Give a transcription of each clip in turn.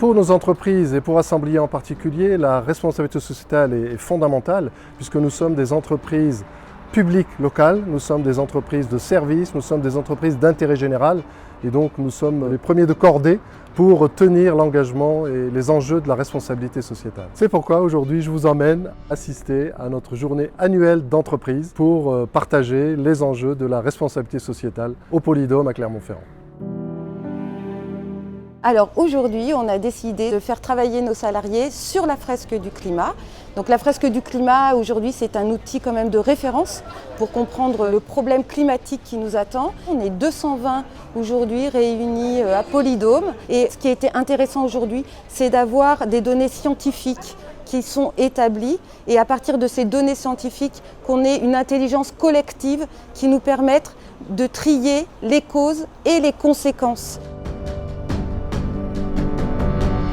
Pour nos entreprises et pour Assemblia en particulier, la responsabilité sociétale est fondamentale puisque nous sommes des entreprises publiques locales, nous sommes des entreprises de services, nous sommes des entreprises d'intérêt général et donc nous sommes les premiers de cordée pour tenir l'engagement et les enjeux de la responsabilité sociétale. C'est pourquoi aujourd'hui je vous emmène assister à notre journée annuelle d'entreprise pour partager les enjeux de la responsabilité sociétale au Polydôme à Clermont-Ferrand. Alors aujourd'hui, on a décidé de faire travailler nos salariés sur la fresque du climat. Donc la fresque du climat, aujourd'hui, c'est un outil quand même de référence pour comprendre le problème climatique qui nous attend. On est 220 aujourd'hui réunis à Polydôme. Et ce qui a été intéressant aujourd'hui, c'est d'avoir des données scientifiques qui sont établies et à partir de ces données scientifiques, qu'on ait une intelligence collective qui nous permette de trier les causes et les conséquences.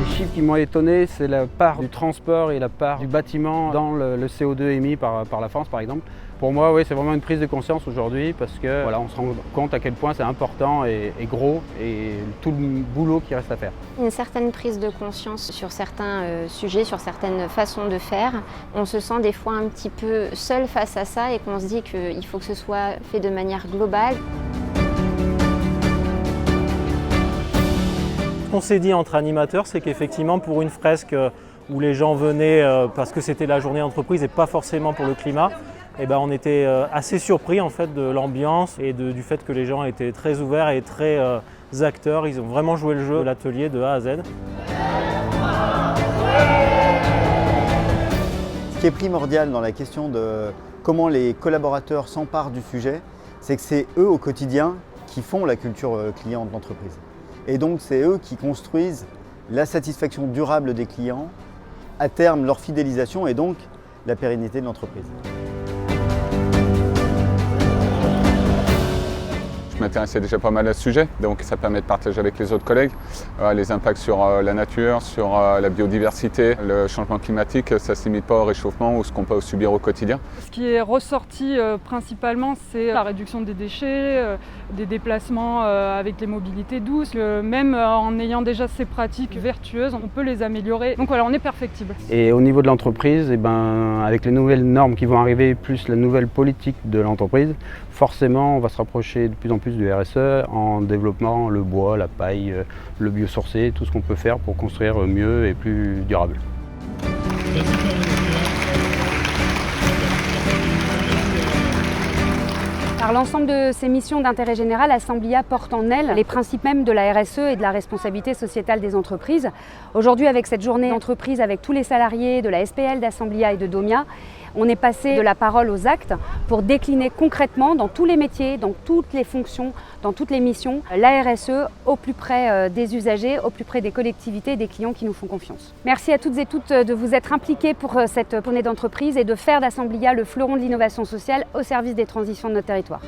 Les chiffres qui m'ont étonné, c'est la part du transport et la part du bâtiment dans le CO2 émis par la France, par exemple. Pour moi, oui, c'est vraiment une prise de conscience aujourd'hui parce que voilà, on se rend compte à quel point c'est important et gros et tout le boulot qui reste à faire. Une certaine prise de conscience sur certains sujets, sur certaines façons de faire. On se sent des fois un petit peu seul face à ça et qu'on se dit qu'il faut que ce soit fait de manière globale. Ce qu'on s'est dit entre animateurs, c'est qu'effectivement pour une fresque où les gens venaient parce que c'était la journée entreprise et pas forcément pour le climat, eh ben on était assez surpris en fait de l'ambiance et du fait que les gens étaient très ouverts et très acteurs. Ils ont vraiment joué le jeu de l'atelier de A à Z. Ce qui est primordial dans la question de comment les collaborateurs s'emparent du sujet, c'est que c'est eux au quotidien qui font la culture client de l'entreprise. Et donc c'est eux qui construisent la satisfaction durable des clients, à terme leur fidélisation et donc la pérennité de l'entreprise. Je m'intéressais déjà pas mal à ce sujet, donc ça permet de partager avec les autres collègues les impacts sur la nature, sur la biodiversité. Le changement climatique, ça ne se limite pas au réchauffement ou ce qu'on peut subir au quotidien. Ce qui est ressorti principalement, c'est la réduction des déchets, des déplacements avec les mobilités douces. Même en ayant déjà ces pratiques vertueuses, on peut les améliorer. Donc voilà, on est perfectible. Et au niveau de l'entreprise, avec les nouvelles normes qui vont arriver, plus la nouvelle politique de l'entreprise, forcément, on va se rapprocher de plus en plus du RSE en développant le bois, la paille, le biosourcé, tout ce qu'on peut faire pour construire mieux et plus durable. Par l'ensemble de ces missions d'intérêt général, Assemblia porte en elle les principes mêmes de la RSE et de la responsabilité sociétale des entreprises. Aujourd'hui, avec cette journée d'entreprise, avec tous les salariés de la SPL, d'Assemblia et de Domia, on est passé de la parole aux actes pour décliner concrètement dans tous les métiers, dans toutes les fonctions, dans toutes les missions, la RSE au plus près des usagers, au plus près des collectivités et des clients qui nous font confiance. Merci à toutes et toutes de vous être impliqués pour cette journée d'entreprise et de faire d'Assemblia le fleuron de l'innovation sociale au service des transitions de notre territoire.